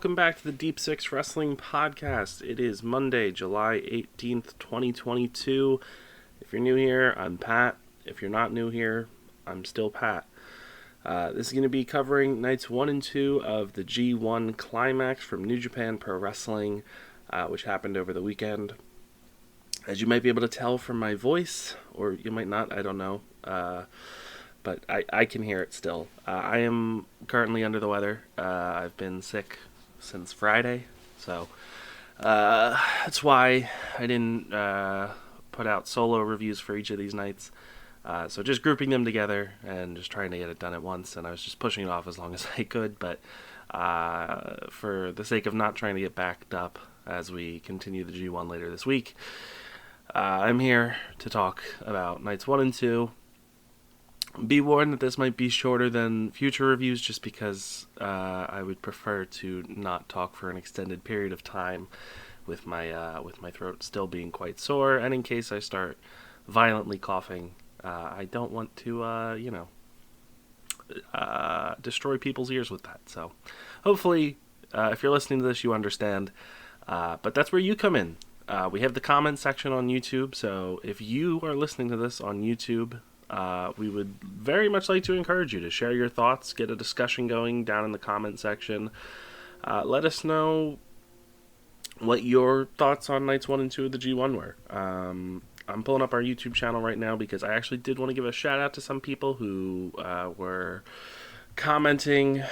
Welcome back to the Deep Six Wrestling Podcast. It is Monday, July 18th, 2022. If you're new here, I'm Pat. If you're not new here, I'm still Pat. This is going to be covering nights 1 and 2 of the G1 Climax from New Japan Pro Wrestling, which happened over the weekend. As you might be able to tell from my voice, or you might not, I don't know, but I can hear it still. I am currently under the weather. I've been sick since Friday, so that's why I didn't put out solo reviews for each of these nights. So just grouping them together and just trying to get it done at once, and I was just pushing it off as long as I could, but for the sake of not trying to get backed up as we continue the G1 later this week, I'm here to talk about nights 1 and 2. Be warned that this might be shorter than future reviews just because I would prefer to not talk for an extended period of time with my throat still being quite sore, and in case I start violently coughing, I don't want to destroy people's ears with that. So hopefully if you're listening to this you understand, but that's where you come in. We have the comment section on YouTube, so if you are listening to this on YouTube, we would very much like to encourage you to share your thoughts, get a discussion going down in the comment section. Let us know what your thoughts on nights 1 and 2 of the G1 were. I'm pulling up our YouTube channel right now because I actually did want to give a shout out to some people who were commenting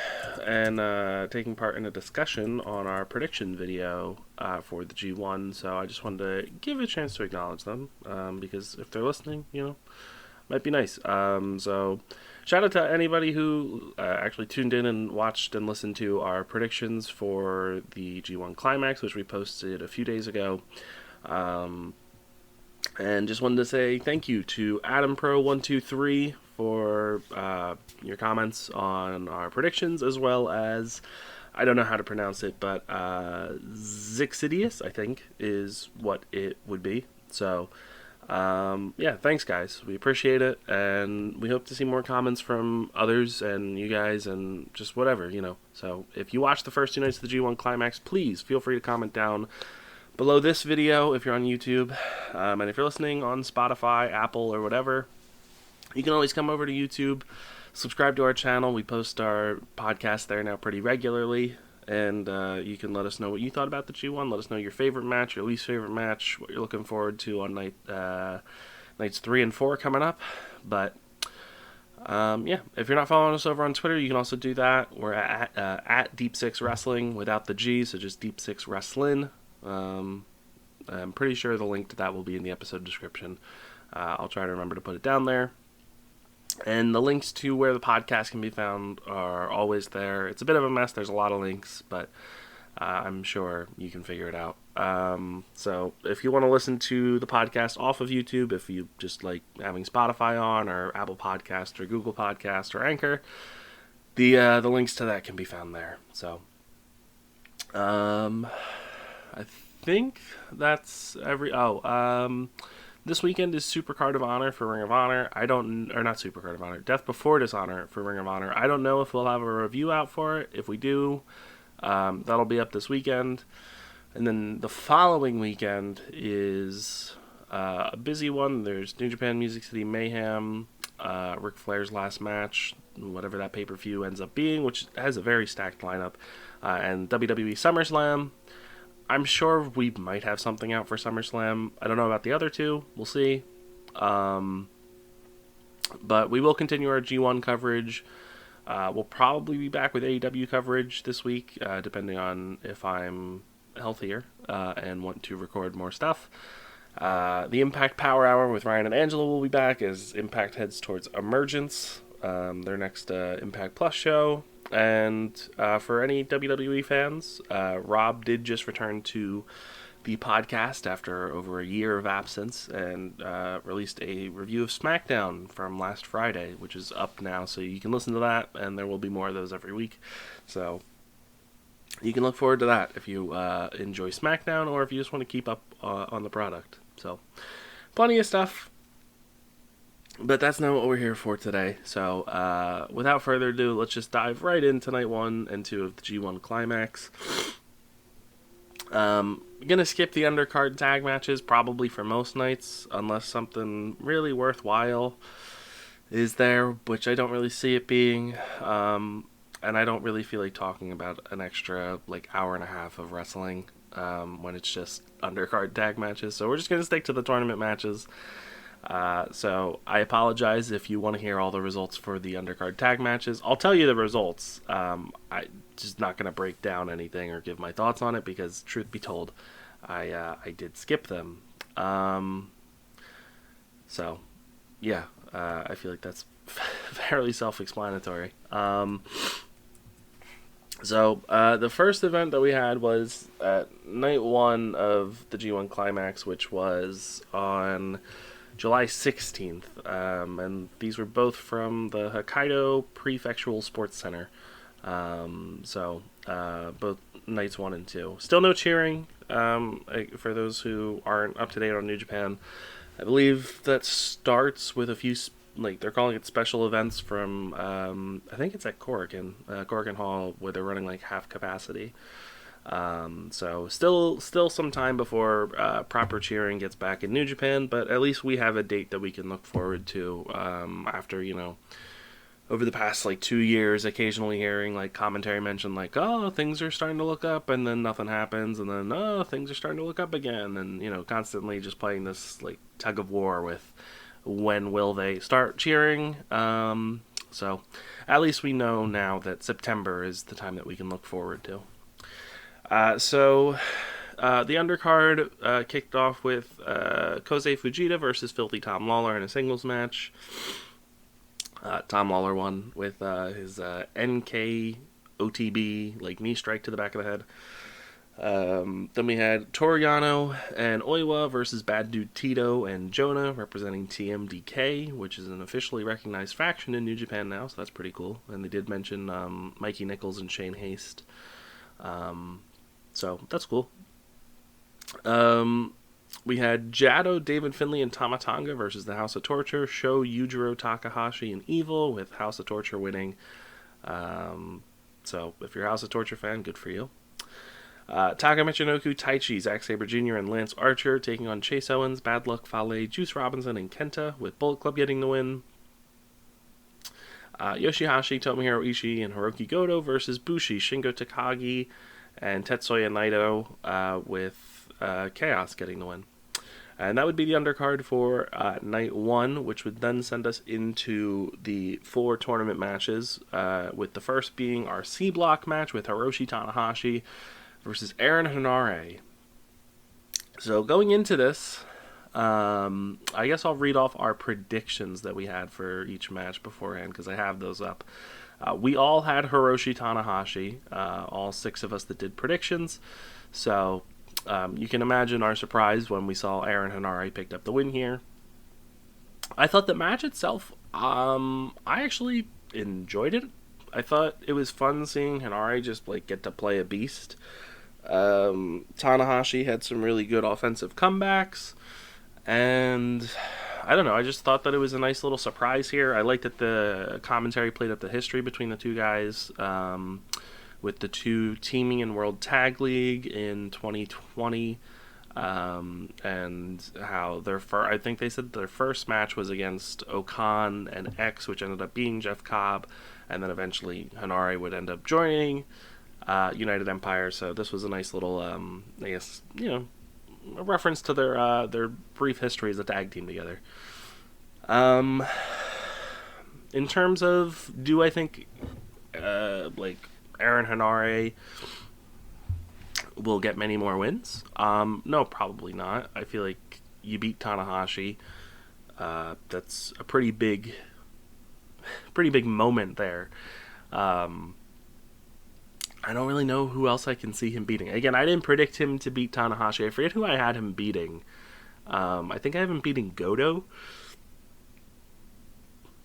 and taking part in a discussion on our prediction video for the G1. So I just wanted to give a chance to acknowledge them because if they're listening, might be nice. So shout out to anybody who actually tuned in and watched and listened to our predictions for the G1 Climax, which we posted a few days ago. And just wanted to say thank you to AdamPro123 for your comments on our predictions, as well as, I don't know how to pronounce it, but Zixidius, I think, is what it would be. So yeah, thanks guys, we appreciate it, and we hope to see more comments from others and you guys and just whatever, so if you watch the first 2 nights of the G1 Climax, please feel free to comment down below this video if you're on YouTube, and if you're listening on Spotify, Apple, or whatever, you can always come over to YouTube, subscribe to our channel. We post our podcast there now pretty regularly. And you can let us know what you thought about the G1. Let us know your favorite match, your least favorite match, what you're looking forward to on nights 3 and 4 coming up. But yeah, if you're not following us over on Twitter, you can also do that. We're at Deep Six Wrestling without the G, so just Deep Six Wrestling. I'm pretty sure the link to that will be in the episode description. I'll try to remember to put it down there. And the links to where the podcast can be found are always there. It's a bit of a mess. There's a lot of links, but I'm sure you can figure it out. So if you want to listen to the podcast off of YouTube, if you just like having Spotify on or Apple Podcast or Google Podcast or Anchor, the links to that can be found there. So I think that's this weekend is Supercard of Honor for Ring of Honor. Not Supercard of Honor, Death Before Dishonor for Ring of Honor. I don't know if we'll have a review out for it. If we do, That'll be up this weekend. And then the following weekend is a busy one. There's New Japan Music City Mayhem, Ric Flair's last match, whatever that pay-per-view ends up being, which has a very stacked lineup, and WWE SummerSlam. I'm sure we might have something out for SummerSlam. I don't know about the other two. We'll see. But we will continue our G1 coverage. We'll probably be back with AEW coverage this week, depending on if I'm healthier and want to record more stuff. The Impact Power Hour with Ryan and Angela will be back as Impact heads towards Emergence, their next Impact Plus show. And for any WWE fans, Rob did just return to the podcast after over a year of absence and released a review of SmackDown from last Friday, which is up now, so you can listen to that, and there will be more of those every week. So you can look forward to that if you enjoy SmackDown or if you just want to keep up on the product. So plenty of stuff. But that's not what we're here for today. So, without further ado, let's just dive right into Night 1 and 2 of the G1 Climax. Gonna skip the undercard tag matches, probably for most nights, unless something really worthwhile is there, which I don't really see it being. And I don't really feel like talking about an extra, hour and a half of wrestling, when it's just undercard tag matches. So we're just gonna stick to the tournament matches. So I apologize if you want to hear all the results for the undercard tag matches. I'll tell you the results. I'm just not going to break down anything or give my thoughts on it because, truth be told, I did skip them. So, yeah, I feel like that's fairly self-explanatory. So the first event that we had was at night 1 of the G1 Climax, which was on July 16th, and these were both from the Hokkaido Prefectural Sports Center. So both nights 1 and 2. Still no cheering, for those who aren't up to date on New Japan. I believe that starts with a few, they're calling it special events from, I think it's at Korakuen Hall, where they're running half capacity. So still some time before proper cheering gets back in New Japan, but at least we have a date that we can look forward to after, over the past 2 years, occasionally hearing commentary mention oh, things are starting to look up, and then nothing happens, and then oh, things are starting to look up again, and constantly just playing this tug of war with when will they start cheering. So at least we know now that September is the time that we can look forward to. So the undercard kicked off with Kosei Fujita versus Filthy Tom Lawler in a singles match. Tom Lawler won with his NK OTB knee strike to the back of the head. Then we had Toru Yano and Oiwa versus Bad Dude Tito and JONAH representing TMDK, which is an officially recognized faction in New Japan now, so that's pretty cool. And they did mention Mikey Nichols and Shane Haste. So that's cool. We had Jado, David Finlay, and Tama Tonga versus the House of Torture, Sho, Yujiro Takahashi, and Evil, with House of Torture winning. So if you're a House of Torture fan, good for you. Taka Michinoku, Taichi, Zack Sabre Jr., and Lance Archer taking on Chase Owens, Bad Luck Fale, Juice Robinson, and Kenta, with Bullet Club getting the win. Yoshihashi, Tomohiro Ishii, and Hiroki Goto versus Bushi, Shingo Takagi, and Tetsuya Naito, with Chaos getting the win. And that would be the undercard for night 1, which would then send us into the 4 tournament matches, with the first being our C block match with Hiroshi Tanahashi versus Aaron Henare. So going into this, I guess I'll read off our predictions that we had for each match beforehand, because I have those up. We all had Hiroshi Tanahashi, all 6 of us that did predictions. So you can imagine our surprise when we saw Aaron Henare picked up the win here. I thought the match itself, I actually enjoyed it. I thought it was fun seeing Henare just get to play a beast. Tanahashi had some really good offensive comebacks, and I don't know, I just thought that it was a nice little surprise here. I liked that the commentary played up the history between the two guys. with the two teaming in World Tag League in 2020, and how I think they said their first match was against Okan and X, which ended up being Jeff Cobb, and then eventually Henare would end up joining United Empire. So this was a nice little, I guess, a reference to their brief history as a tag team together. In terms of, do I think Aaron Henare will get many more wins? No, probably not. I feel like you beat Tanahashi. That's a pretty big moment there. I don't really know who else I can see him beating. Again, I didn't predict him to beat Tanahashi. I forget who I had him beating. I think I have him beating Goto.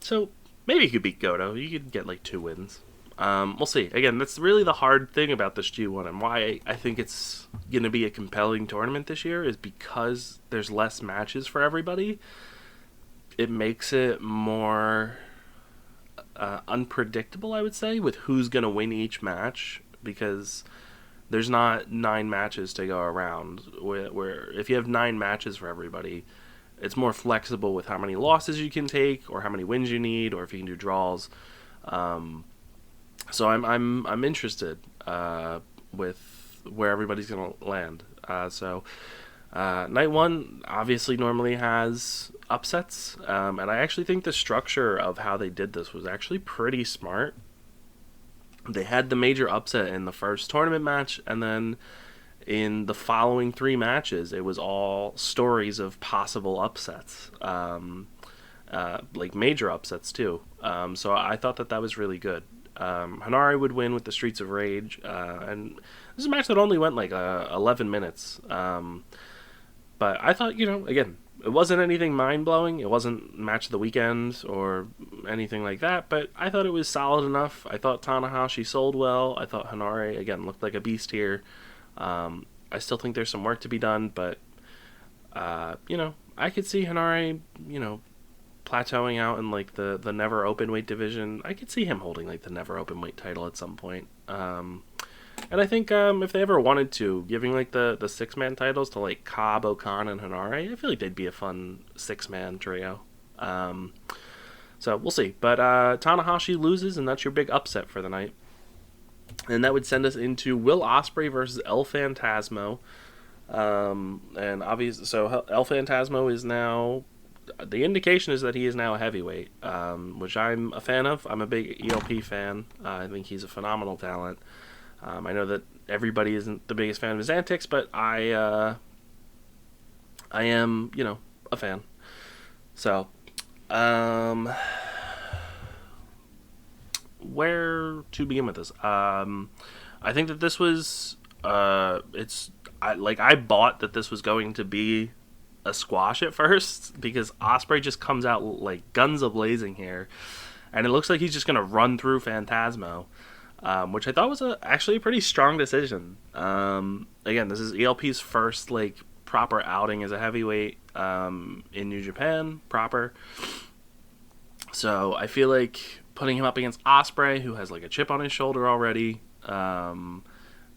So maybe he could beat Goto. You could get 2 wins. We'll see. Again, that's really the hard thing about this G1 and why I think it's going to be a compelling tournament this year is because there's less matches for everybody. It makes it more unpredictable, I would say, with who's going to win each match, because there's not 9 matches to go around. Where if you have 9 matches for everybody, it's more flexible with how many losses you can take, or how many wins you need, or if you can do draws. So I'm interested with where everybody's gonna land. Night 1 obviously normally has upsets, and I actually think the structure of how they did this was actually pretty smart. They had the major upset in the first tournament match, and then in the following 3 matches, it was all stories of possible upsets, major upsets too. So I thought that was really good. Henare would win with the Streets of Rage, and this is a match that only went 11 minutes. But I thought, again, it wasn't anything mind-blowing. It wasn't match of the weekend or anything like that, but I thought it was solid enough. I thought Tanahashi sold well. I thought Henare, again, looked like a beast here. I still think there's some work to be done, but, I could see Henare, plateauing out in the never open weight division. I could see him holding the never open weight title at some point. And I think if they ever wanted to, giving the 6-man titles to Cobb, Okan, and Henare, I feel like they'd be a fun 6-man trio. So we'll see. But Tanahashi loses, and that's your big upset for the night. And that would send us into Will Ospreay versus El Phantasmo. And obviously, so El Phantasmo is now, the indication is that he is now a heavyweight, which I'm a fan of. I'm a big ELP fan. I think he's a phenomenal talent. I know that everybody isn't the biggest fan of his antics, but I am, a fan. So, where to begin with this? I think that this was, I bought that this was going to be a squash at first, because Osprey just comes out guns a-blazing here, and it looks like he's just going to run through Phantasmo, which I thought was actually a pretty strong decision. Again, this is ELP's first proper outing as a heavyweight in New Japan proper, so I feel like putting him up against Osprey, who has a chip on his shoulder already.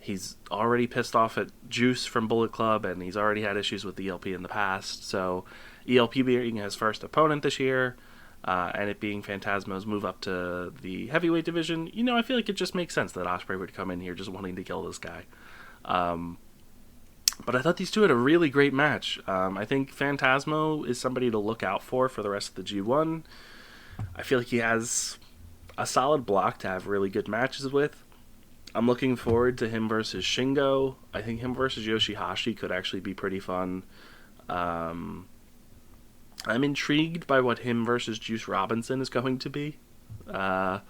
He's already pissed off at Juice from Bullet Club, and he's already had issues with ELP in the past. So ELP being his first opponent this year, and it being Phantasmo's move up to the heavyweight division, I feel like it just makes sense that Osprey would come in here just wanting to kill this guy. But I thought these two had a really great match. I think Phantasmo is somebody to look out for the rest of the G1. I feel like he has a solid block to have really good matches with. I'm looking forward to him versus Shingo. I think him versus Yoshihashi could actually be pretty fun. I'm intrigued by what him versus Juice Robinson is going to be. David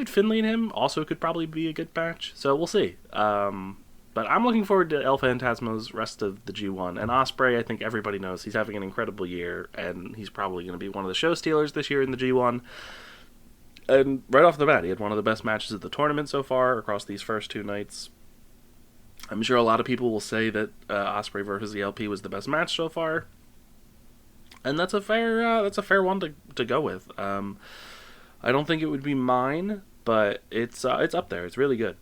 Finlay and him also could probably be a good match, so we'll see. But I'm looking forward to El Phantasmo's rest of the G1. And Osprey, I think everybody knows he's having an incredible year, and he's probably going to be one of the show stealers this year in the G1. And right off the bat, he had one of the best matches of the tournament so far across these first 2 nights. I'm sure a lot of people will say that Osprey versus ELP was the best match so far, and that's a fair one to go with. I don't think it would be mine, but it's up there. It's really good.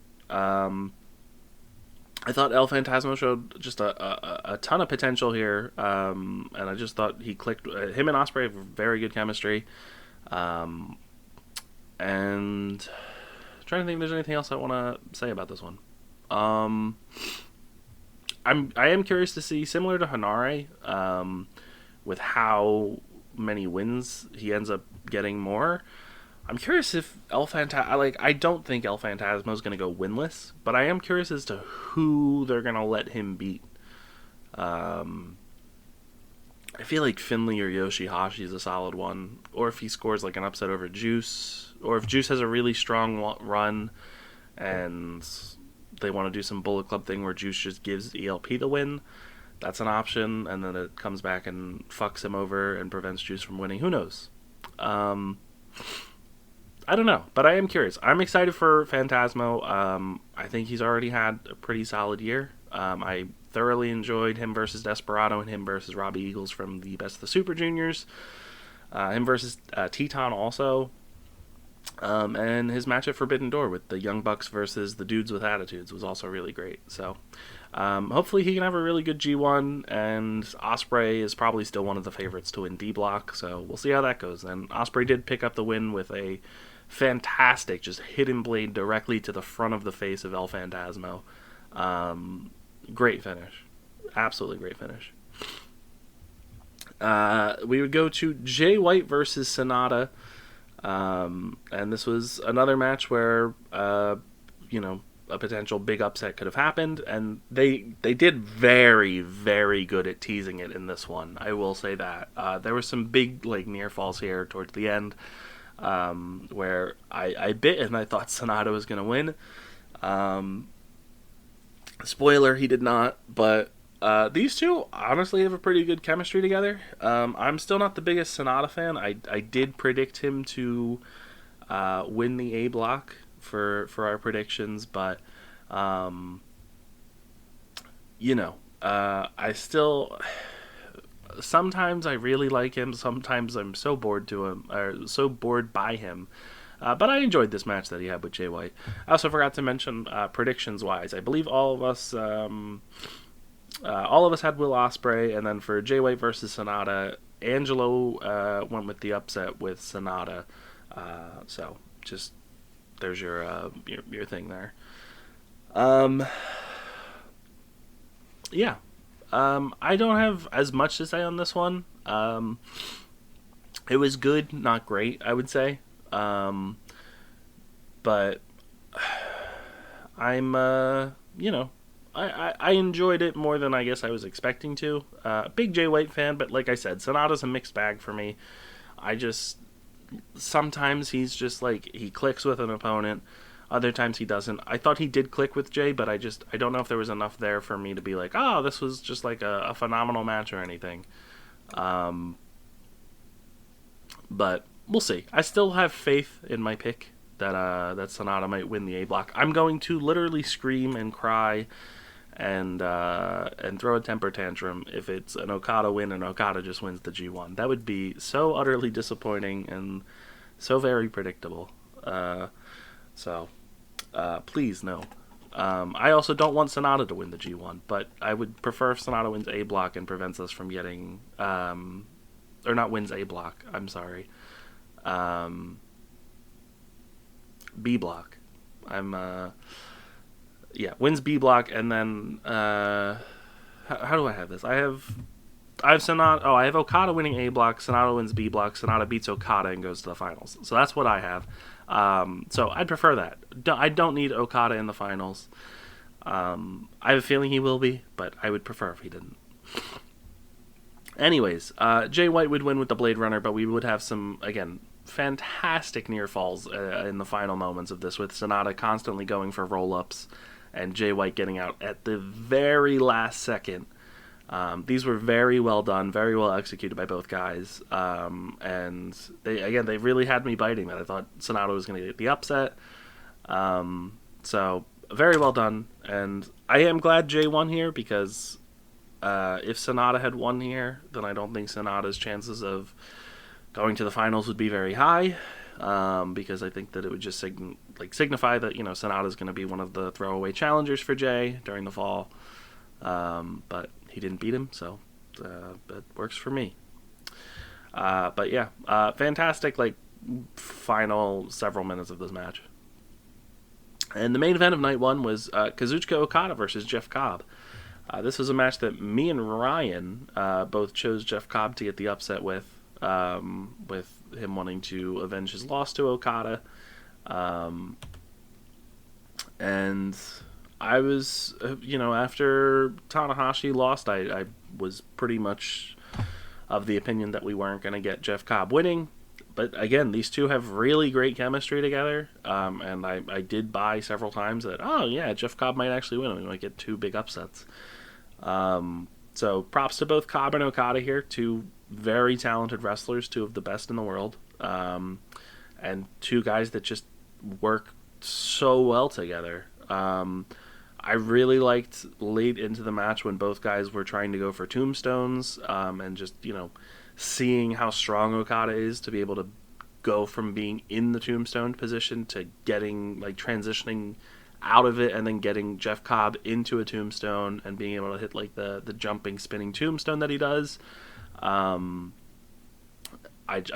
I thought El Phantasmo showed just a ton of potential here, and I just thought he clicked. Him and Osprey have very good chemistry, and I'm trying to think if there's anything else I want to say about this one. I am curious to see, similar to Henare, with how many wins he ends up getting more. I'm curious if I don't think El Phantasmo is going to go winless, but I am curious as to who they're going to let him beat. I feel like Finley or Yoshihashi is a solid one, or if he scores like an upset over Juice, or if Juice has a really strong run and they want to do some Bullet Club thing where Juice just gives ELP the win. That's an option, and then it comes back and fucks him over and prevents Juice from winning. Who knows? I don't know, but I am curious. I'm excited for Phantasmo. I think he's already had a pretty solid year. I thoroughly enjoyed him versus Desperado and him versus Robbie Eagles from the Best of the Super Juniors. Him versus Teton also. And his match at Forbidden Door with the Young Bucks versus the Dudes with Attitudes was also really great. So hopefully he can have a really good G1, and Osprey is probably still one of the favorites to win D Block, so we'll see how that goes. And Osprey did pick up the win with a fantastic just hidden blade directly to the front of the face of El Phantasmo. Great finish. Absolutely great finish. We would go to Jay White versus Sonata. And this was another match where, a potential big upset could have happened, and they did very, very good at teasing it in this one. I will say that. There were some big, near falls here towards the end, where I bit and I thought Sonata was going to win. Spoiler, he did not, but these two honestly have a pretty good chemistry together. I'm still not the biggest Sonata fan. I did predict him to win the A block for our predictions, but I still sometimes I really like him. Sometimes I'm so bored by him. But I enjoyed this match that he had with Jay White. I also forgot to mention predictions wise. I believe all of us had Will Ospreay, and then for Jay White versus Sonata, Angelo went with the upset with Sonata. So just there's your thing there. Yeah. I don't have as much to say on this one. It was good, not great, I would say. But I'm I enjoyed it more than I guess I was expecting to. Big Jay White fan, but like I said, Sonata's a mixed bag for me. Sometimes he's just he clicks with an opponent. Other times he doesn't. I thought he did click with Jay, but I don't know if there was enough there for me to be like, oh, this was just a phenomenal match or anything. But we'll see. I still have faith in my pick that Sonata might win the A block. I'm going to literally scream and cry and throw a temper tantrum if it's an Okada win and Okada just wins the G1. That would be so utterly disappointing and so very predictable. Please no. I also don't want Sonata to win the G1, but I would prefer if Sonata wins A block and prevents us from getting or not wins A block. I'm sorry. B block. Wins B block, and then how do I have this? I have Sonata. Oh, I have Okada winning A block. Sonata wins B block. Sonata beats Okada and goes to the finals. So that's what I have. So I'd prefer that. I don't need Okada in the finals. I have a feeling he will be, but I would prefer if he didn't. Anyways, Jay White would win with the Blade Runner, but we would have some, again, fantastic near falls in the final moments of this, with Sonata constantly going for roll-ups and Jay White getting out at the very last second. These were very well done, very well executed by both guys, and they really had me biting that. I thought Sonata was going to get the upset, so very well done, and I am glad Jay won here, because if Sonata had won here, then I don't think Sonata's chances of going to the finals would be very high, because I think that it would just like signify that, you know, Sonata is going to be one of the throwaway challengers for Jay during the fall. But he didn't beat him, so that works for me. But yeah, fantastic, like, final several minutes of this match. And the main event of night one was Kazuchika Okada versus Jeff Cobb. This was a match that me and Ryan both chose Jeff Cobb to get the upset with him wanting to avenge his loss to Okada. And I was, you know, after Tanahashi lost, I was pretty much of the opinion that we weren't going to get Jeff Cobb winning. But again, these two have really great chemistry together. And I did buy several times that, oh yeah, Jeff Cobb might actually win. We might get two big upsets. So props to both Cobb and Okada here. Two very talented wrestlers, two of the best in the world. And two guys that just work so well together. I really liked late into the match when both guys were trying to go for tombstones, and just, you know, seeing how strong Okada is to be able to go from being in the tombstone position to getting, like, transitioning out of it and then getting Jeff Cobb into a tombstone and being able to hit, like, the jumping, spinning tombstone that he does. I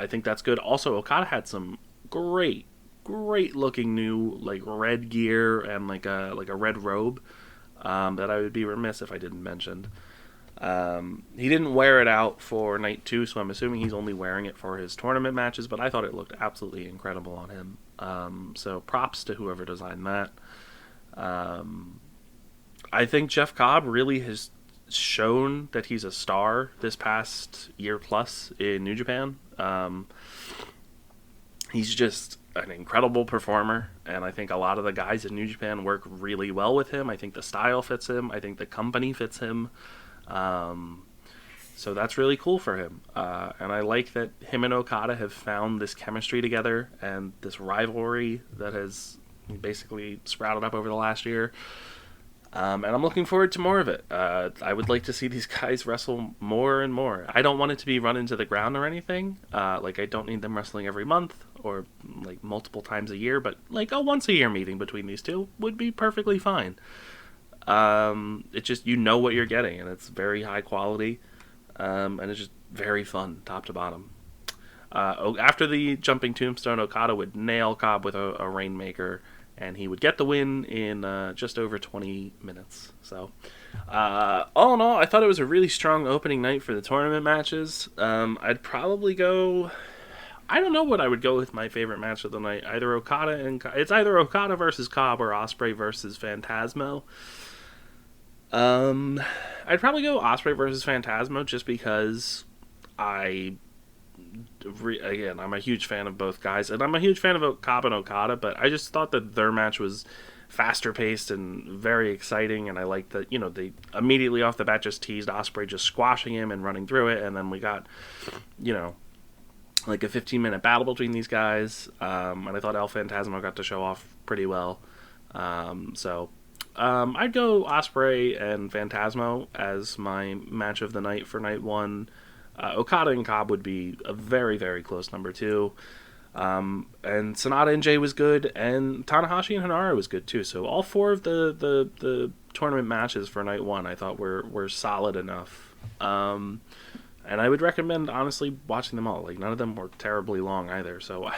think that's good. Also, Okada had some great looking new, like, red gear and like a red robe that I would be remiss if I didn't mention. He didn't wear it out for night 2, so I'm assuming he's only wearing it for his tournament matches, but I thought it looked absolutely incredible on him. So props to whoever designed that. I think Jeff Cobb really has shown that he's a star this past year plus in New Japan. He's just an incredible performer, and I think a lot of the guys in New Japan work really well with him. I think the style fits him. I think the company fits him. So that's really cool for him. And I like that him and Okada have found this chemistry together and this rivalry that has basically sprouted up over the last year. And I'm looking forward to more of it. I would like to see these guys wrestle more and more. I don't want it to be run into the ground or anything. Like, I don't need them wrestling every month or, like, multiple times a year, but, like, a once-a-year meeting between these two would be perfectly fine. It's just, you know what you're getting, and it's very high quality, and it's just very fun, top to bottom. After the jumping tombstone, Okada would nail Cobb with a Rainmaker, and he would get the win in just over 20 minutes. So, all in all, I thought it was a really strong opening night for the tournament matches. I'd probably go... I don't know what I would go with my favorite match of the night. It's either Okada versus Cobb or Osprey versus Phantasmo. I'd probably go Osprey versus Phantasmo just because I'm a huge fan of both guys, and I'm a huge fan of Cobb and Okada, but I just thought that their match was faster paced and very exciting, and I liked that, you know, they immediately off the bat just teased Osprey just squashing him and running through it, and then we got, you know, like a 15-minute battle between these guys, and I thought El Phantasmo got to show off pretty well. So I'd go Osprey and Phantasmo as my match of the night for night 1. Okada and Cobb would be a very, very close number 2. And Sonata and Jay was good, and Tanahashi and Henare was good too. So all 4 of the tournament matches for night 1 I thought were solid enough. And I would recommend, honestly, watching them all. Like, none of them were terribly long either, so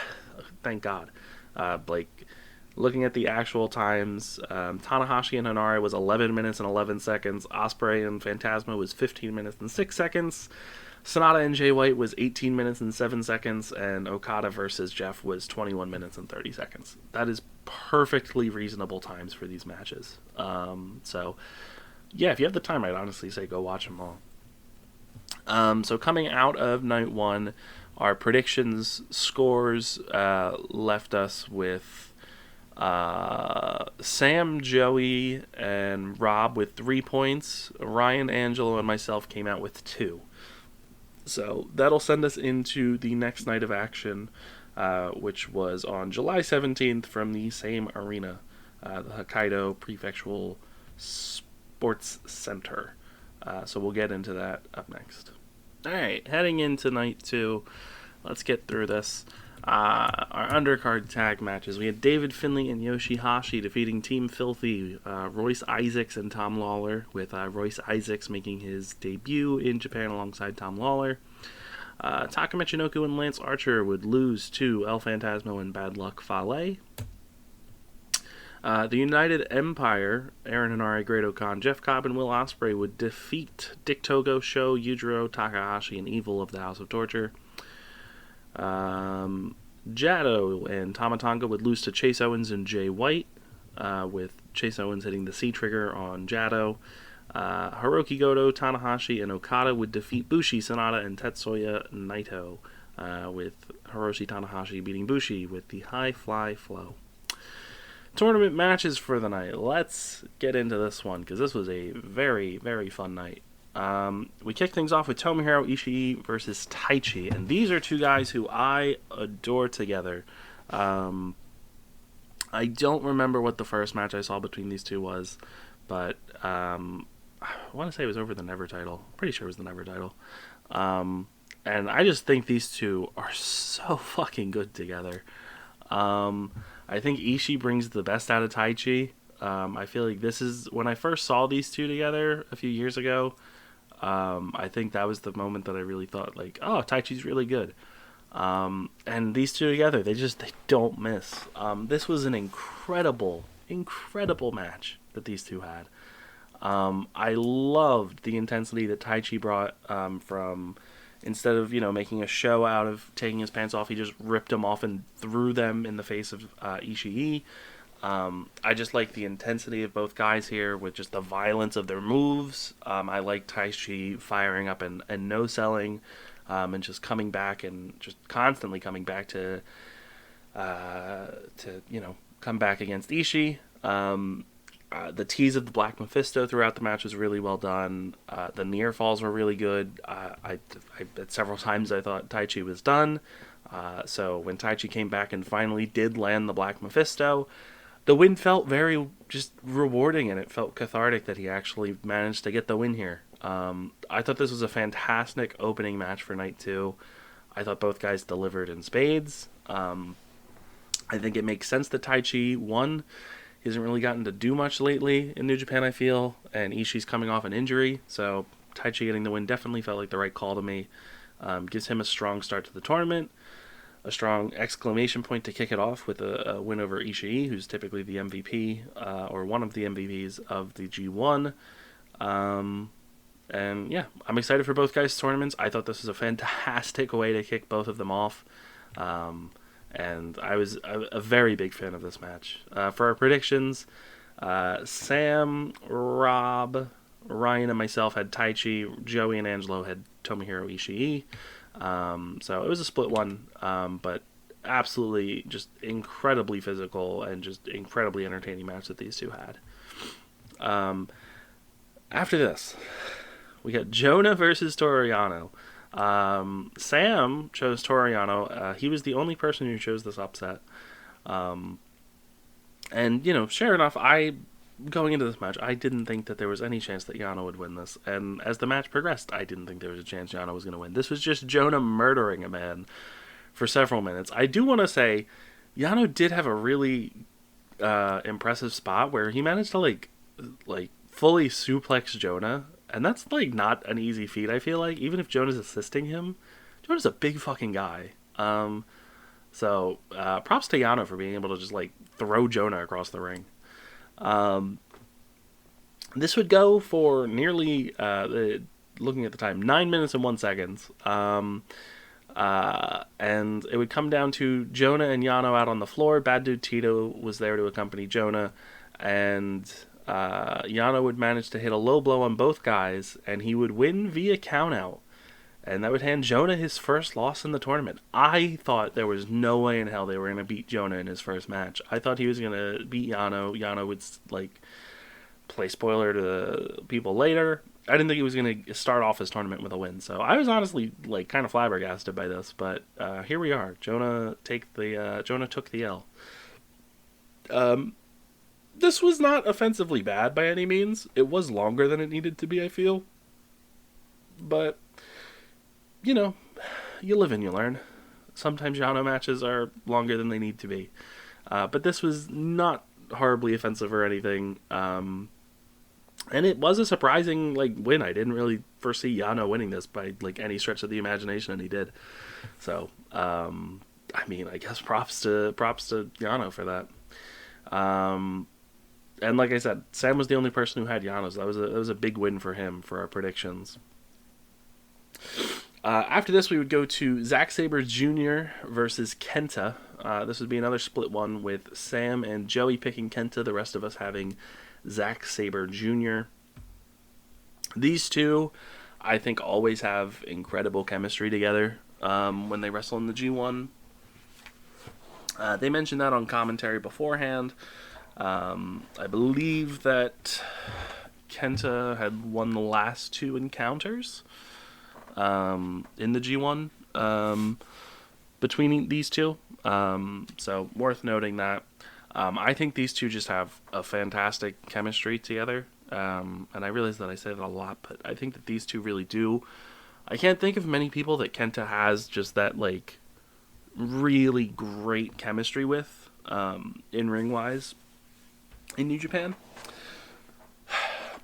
thank God. Like, looking at the actual times, Tanahashi and Henare was 11 minutes and 11 seconds. Osprey and Phantasmo was 15 minutes and 6 seconds. Sonata and Jay White was 18 minutes and 7 seconds. And Okada versus Jeff was 21 minutes and 30 seconds. That is perfectly reasonable times for these matches. So, yeah, if you have the time, I'd honestly say go watch them all. So coming out of night 1, our predictions scores left us with Sam, Joey, and Rob with 3 points. Ryan, Angelo, and myself came out with 2. So that'll send us into the next night of action, which was on July 17th from the same arena, the Hokkaido Prefectural Sports Center. So we'll get into that up next. Alright, heading into night 2. Let's get through this. Our undercard tag matches. We had David Finlay and Yoshihashi defeating Team Filthy, Royce Isaacs and Tom Lawler, with Royce Isaacs making his debut in Japan alongside Tom Lawler. Taka Michinoku and Lance Archer would lose to El Phantasmo and Bad Luck Fale. The United Empire, Aaron Henare, Great Okan, Jeff Cobb, and Will Ospreay would defeat Dick Togo, Sho, Yujiro, Takahashi, and Evil of the House of Torture. Jado and Tamatanga would lose to Chase Owens and Jay White, with Chase Owens hitting the C trigger on Jado. Hiroki Goto, Tanahashi, and Okada would defeat Bushi, Sonata, and Tetsuya Naito, with Hiroshi Tanahashi beating Bushi with the High Fly Flow. Tournament matches for the night. Let's get into this one, because this was a very, very fun night. We kicked things off with Tomohiro Ishii versus Taichi, and these are two guys who I adore together. I don't remember what the first match I saw between these two was, but I want to say it was over the Never title. Pretty sure it was the Never title. And I just think these two are so fucking good together. I think Ishii brings the best out of Taichi. I feel like this is, when I first saw these two together a few years ago, I think that was the moment that I really thought, like, oh, Taichi's really good. And these two together, they don't miss. This was an incredible match that these two had. I loved the intensity that Taichi brought, from, instead of, making a show out of taking his pants off, he just ripped them off and threw them in the face of Ishii. I just like the intensity of both guys here with just the violence of their moves. I like Taichi firing up and no-selling, and just coming back and just constantly coming back to come back against Ishii. The tease of the Black Mephisto throughout the match was really well done. The near falls were really good. I several times I thought Taichi was done. So when Taichi came back and finally did land the Black Mephisto, the win felt very just rewarding, and it felt cathartic that he actually managed to get the win here. I thought this was a fantastic opening match for night 2. I thought both guys delivered in spades. I think it makes sense that Taichi won. He hasn't really gotten to do much lately in New Japan, I feel, and Ishii's coming off an injury, so Taichi getting the win definitely felt like the right call to me. Gives him a strong start to the tournament, a strong exclamation point to kick it off with a win over Ishii, who's typically the MVP, or one of the MVPs of the G1. And yeah, I'm excited for both guys' tournaments. I thought this was a fantastic way to kick both of them off. And I was a very big fan of this match. For our predictions, Sam, Rob, Ryan, and myself had Taichi. Joey and Angelo had Tomohiro Ishii. So it was a split one, but absolutely just incredibly physical and just incredibly entertaining match that these two had. After this, we got JONAH versus Toru Yano. Sam chose Toru Yano. He was the only person who chose this upset. And, sure enough, going into this match, I didn't think that there was any chance that Yano would win this. And as the match progressed, I didn't think there was a chance Yano was going to win. This was just JONAH murdering a man for several minutes. I do want to say, Yano did have a really impressive spot where he managed to, like fully suplex JONAH. And that's, not an easy feat, I feel like. Even if JONAH's assisting him, JONAH's a big fucking guy. So, props to Yano for being able to just, throw JONAH across the ring. This would go for nearly, looking at the time, 9 minutes and 1 second. And it would come down to JONAH and Yano out on the floor. Bad Dude Tito was there to accompany JONAH. And Yano would manage to hit a low blow on both guys, and he would win via countout. And that would hand JONAH his first loss in the tournament. I thought there was no way in hell they were going to beat JONAH in his first match. I thought he was going to beat Yano. Yano would, play spoiler to the people later. I didn't think he was going to start off his tournament with a win. So I was honestly, kind of flabbergasted by this. But here we are. JONAH took the L. This was not offensively bad by any means. It was longer than it needed to be, I feel. But, you live and you learn. Sometimes Yano matches are longer than they need to be. But this was not horribly offensive or anything. And it was a surprising win. I didn't really foresee Yano winning this by any stretch of the imagination, and he did. So, I guess props to Yano for that. And like I said, Sam was the only person who had Yano, so that was a big win for him for our predictions. After this, we would go to Zack Sabre Jr. versus Kenta. This would be another split one with Sam and Joey picking Kenta, the rest of us having Zack Sabre Jr. These two, I think, always have incredible chemistry together when they wrestle in the G1. They mentioned that on commentary beforehand. I believe that Kenta had won the last two encounters in the G1 between these two. So worth noting that. I think these two just have a fantastic chemistry together. And I realize that I say that a lot, but I think that these two really do. I can't think of many people that Kenta has just that really great chemistry with in ring wise in New Japan,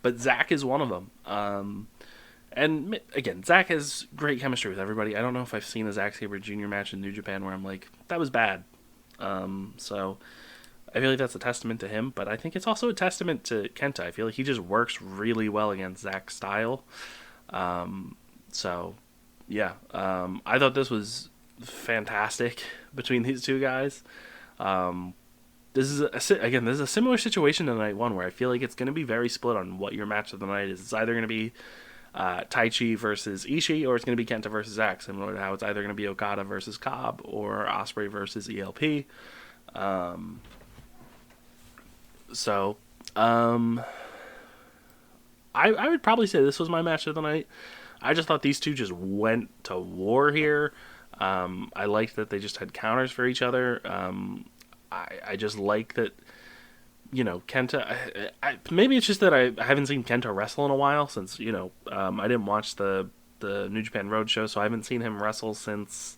but Zack is one of them. And again, Zack has great chemistry with everybody. I don't know if I've seen a Zack Sabre Jr. match in New Japan where I'm like, that was bad. So I feel like that's a testament to him, but I think it's also a testament to Kenta. I feel like he just works really well against Zack's style. So yeah, I thought this was fantastic between these two guys. This is a similar situation to night one where I feel like it's going to be very split on what your match of the night is. It's either going to be Taichi versus Ishii, or it's going to be Kenta versus Zack, similar to how it's either going to be Okada versus Cobb or Osprey versus ELP. I would probably say this was my match of the night. I just thought these two just went to war here. I liked that they just had counters for each other. I just like that, Kenta. Maybe it's just that I haven't seen Kenta wrestle in a while since, I didn't watch the New Japan Roadshow, so I haven't seen him wrestle since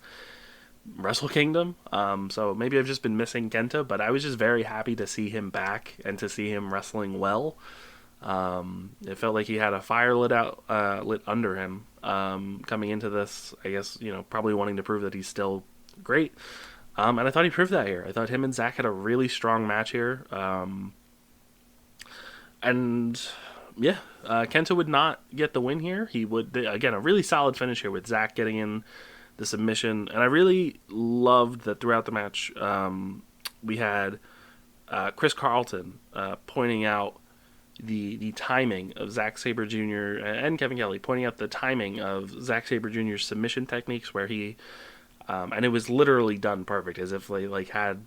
Wrestle Kingdom. So maybe I've just been missing Kenta, but I was just very happy to see him back and to see him wrestling well. It felt like he had a fire lit under him coming into this, I guess, probably wanting to prove that he's still great. And I thought he proved that here. I thought him and Zack had a really strong match here. Kenta would not get the win here. He would, again, a really solid finish here with Zack getting in the submission. And I really loved that throughout the match, we had Chris Carlton pointing out the timing of Zack Sabre Jr. and Kevin Kelly pointing out the timing of Zack Sabre Jr.'s submission techniques, where he and it was literally done perfect, as if they had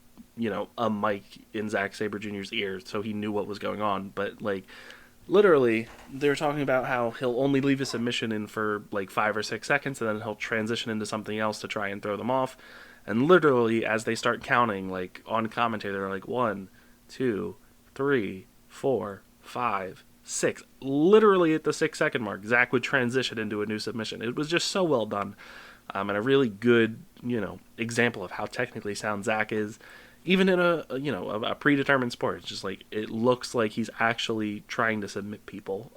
a mic in Zack Sabre Jr.'s ear, so he knew what was going on. But literally, they were talking about how he'll only leave a submission in for 5 or 6 seconds, and then he'll transition into something else to try and throw them off. And literally, as they start counting, on commentary, they're 1, 2, 3, 4, 5, 6. Literally at the 6-second mark, Zack would transition into a new submission. It was just so well done, and a really good, example of how technically sound Zack is, even in a predetermined sport. It's just it looks like he's actually trying to submit people.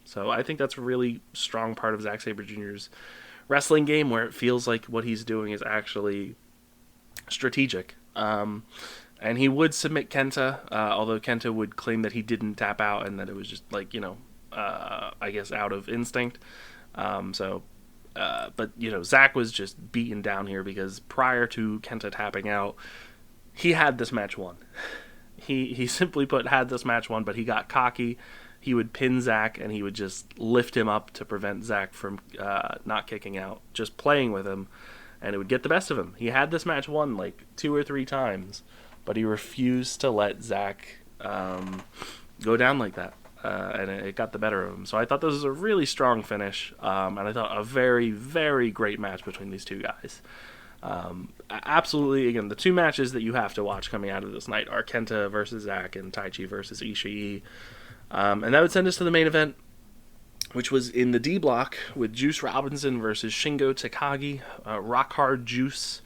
So I think that's a really strong part of Zack Sabre Jr.'s wrestling game, where it feels like what he's doing is actually strategic. And he would submit Kenta, although Kenta would claim that he didn't tap out and that it was just I guess out of instinct. But Zack was just beaten down here because prior to Kenta tapping out, he had this match won. He simply put had this match won, but he got cocky. He would pin Zack and he would just lift him up to prevent Zack from not kicking out, just playing with him, and it would get the best of him. He had this match won 2 or 3 times, but he refused to let Zack go down like that. And it got the better of him. So I thought this was a really strong finish, and I thought a very, very great match between these two guys. Absolutely, again, the 2 matches that you have to watch coming out of this night are Kenta versus Zack and Taichi versus Ishii. And that would send us to the main event. which was in the D block with Juice Robinson versus Shingo Takagi. Rock Hard Juice,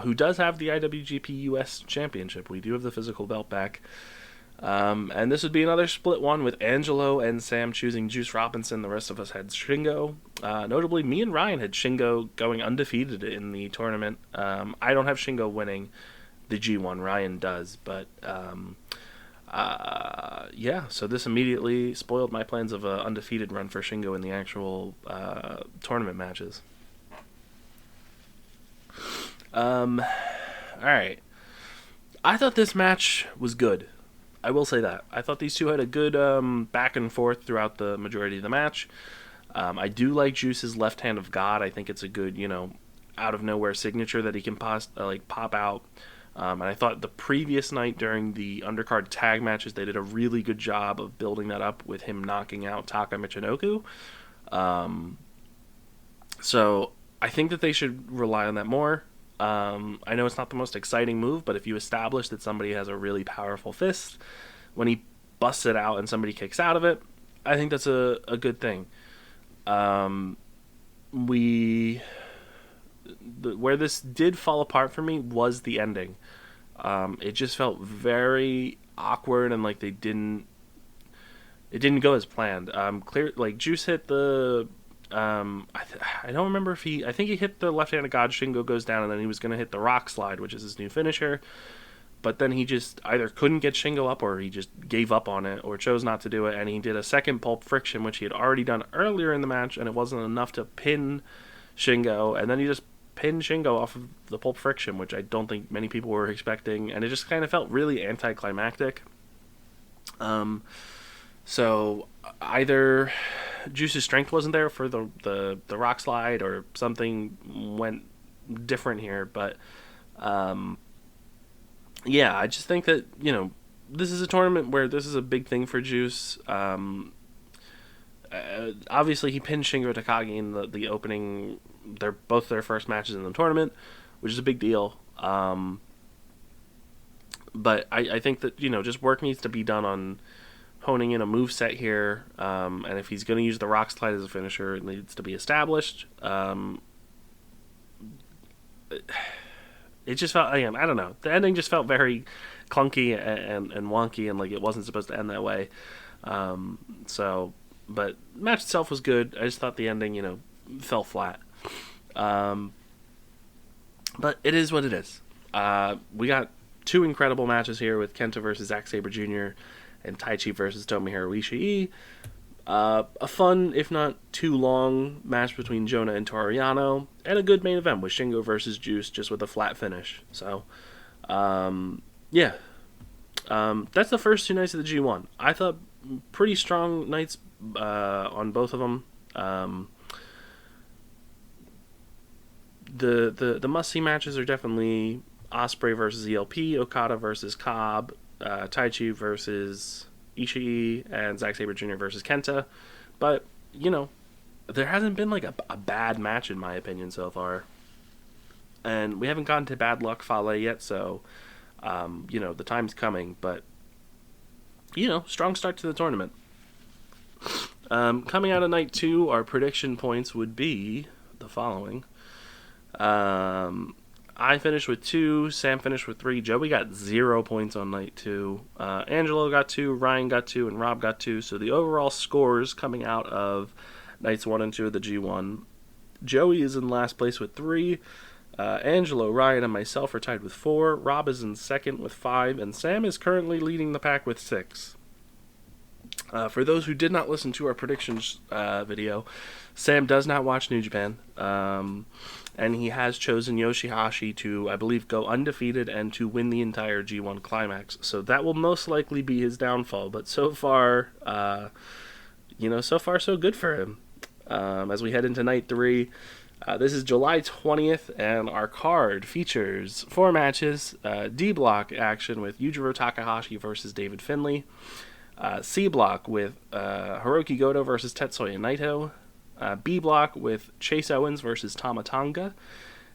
who does have the IWGP US Championship. We do have the physical belt back. And this would be another split one with Angelo and Sam choosing Juice Robinson. The rest of us had Shingo. Notably, me and Ryan had Shingo going undefeated in the tournament. I don't have Shingo winning the G1. Ryan does, but yeah, so this immediately spoiled my plans of an undefeated run for Shingo in the actual tournament matches. Alright. I thought this match was good. I will say that. I thought these two had a good back and forth throughout the majority of the match. I do like Juice's left hand of God. I think it's a good, out of nowhere signature that he can pop out. And I thought the previous night during the undercard tag matches, they did a really good job of building that up with him knocking out Taka Michinoku. So I think that they should rely on that more. I know it's not the most exciting move, but if you establish that somebody has a really powerful fist, when he busts it out and somebody kicks out of it, I think that's a good thing. Where this did fall apart for me was the ending. It just felt very awkward and like it didn't go as planned. Juice hit the I don't remember if I think he hit the left hand of God. Shingo goes down, and then he was going to hit the rock slide, which is his new finisher. But then he just either couldn't get Shingo up, or he just gave up on it, or chose not to do it. And he did a second pulp friction, which he had already done earlier in the match, and it wasn't enough to pin Shingo. And then he just pinned Shingo off of the pulp friction, which I don't think many people were expecting. And it just kind of felt really anticlimactic. So either Juice's strength wasn't there for the rock slide, or something went different here. But yeah, I just think that this is a tournament where this is a big thing for Juice. Obviously, he pinned Shingo Takagi in the opening. They're both their first matches in the tournament, which is a big deal. But I think that just work needs to be done on honing in a move set here, and if he's going to use the rock slide as a finisher, it needs to be established. It just felt, again, I don't know, the ending just felt very clunky and wonky, and like it wasn't supposed to end that way. But the match itself was good. I just thought the ending, fell flat. But it is what it is. We got two incredible matches here with Kenta versus Zack Sabre Jr. and Taichi versus Tomohiro Ishii. A fun, if not too long, match between JONAH and Toru Yano, and a good main event with Shingo versus Juice, just with a flat finish. So, yeah. That's the first two nights of the G1. I thought pretty strong nights on both of them. The must-see matches are definitely Osprey versus ELP, Okada versus Cobb, Taichi versus Ishii, and Zack Sabre Jr. versus Kenta. But, there hasn't been like a bad match in my opinion so far. And we haven't gotten to Bad Luck Fale yet, so, the time's coming. But, strong start to the tournament. Coming out of night 2, our prediction points would be the following. I finished with 2, Sam finished with 3, Joey got 0 points on night 2, Angelo got 2, Ryan got 2, and Rob got 2. So the overall scores coming out of nights 1 and 2 of the G1, Joey is in last place with 3, Angelo, Ryan, and myself are tied with 4, Rob is in second with 5, and Sam is currently leading the pack with 6. For those who did not listen to our predictions video, Sam does not watch New Japan, and he has chosen Yoshihashi to, I believe, go undefeated and to win the entire G1 Climax. So that will most likely be his downfall. But so far, so far so good for him. As we head into night 3, this is July 20th, and our card features 4 matches: D block action with Yujiro Takahashi versus David Finlay. C block with Hiroki Goto versus Tetsuya Naito. B block with Chase Owens versus Tama Tonga.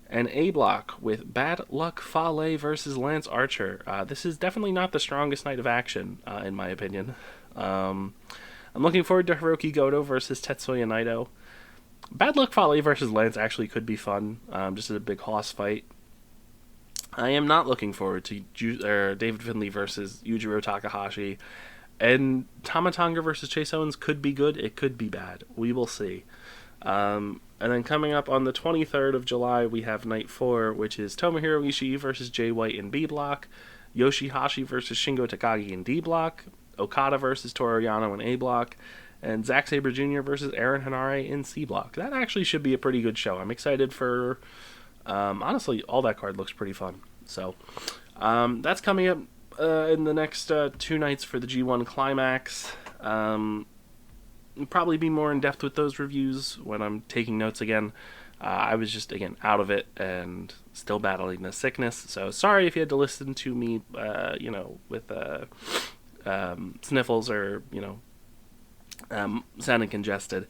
And A block with Bad Luck Fale versus Lance Archer. This is definitely not the strongest night of action, in my opinion. I'm I'm looking forward to Hiroki Goto versus Tetsuya Naito. Bad Luck Fale versus Lance actually could be fun, just as a big hoss fight. I am not looking forward to David Finlay versus Yujiro Takahashi. And Tama Tonga versus Chase Owens could be good, it could be bad. We will see. And then coming up on the 23rd of July, we have Night 4, which is Tomohiro Ishii versus Jay White in B Block, Yoshihashi versus Shingo Takagi in D Block, Okada versus Toru Yano in A Block, and Zack Sabre Jr. versus Aaron Henare in C Block. That actually should be a pretty good show. I'm excited for... honestly, all that card looks pretty fun. So, that's coming up in the next 2 nights for the G1 Climax. Probably be more in depth with those reviews when I'm taking notes again. I was just, again, out of it and still battling the sickness. So sorry if you had to listen to me, with sniffles or, sounding congested.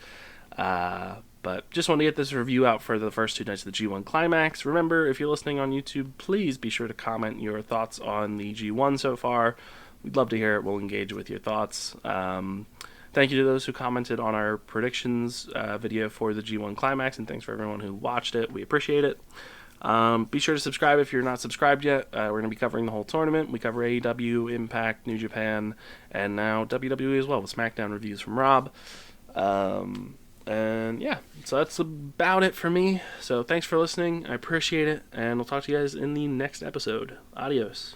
But just wanted to get this review out for the first 2 nights of the G1 Climax. Remember, if you're listening on YouTube, please be sure to comment your thoughts on the G1 so far. We'd love to hear it. We'll engage with your thoughts. Thank you to those who commented on our predictions video for the G1 Climax, and thanks for everyone who watched it. We appreciate it. Be sure to subscribe if you're not subscribed yet. We're going to be covering the whole tournament. We cover AEW, Impact, New Japan, and now WWE as well, with SmackDown reviews from Rob. And yeah, so that's about it for me. So thanks for listening. I appreciate it, and we'll talk to you guys in the next episode. Adios.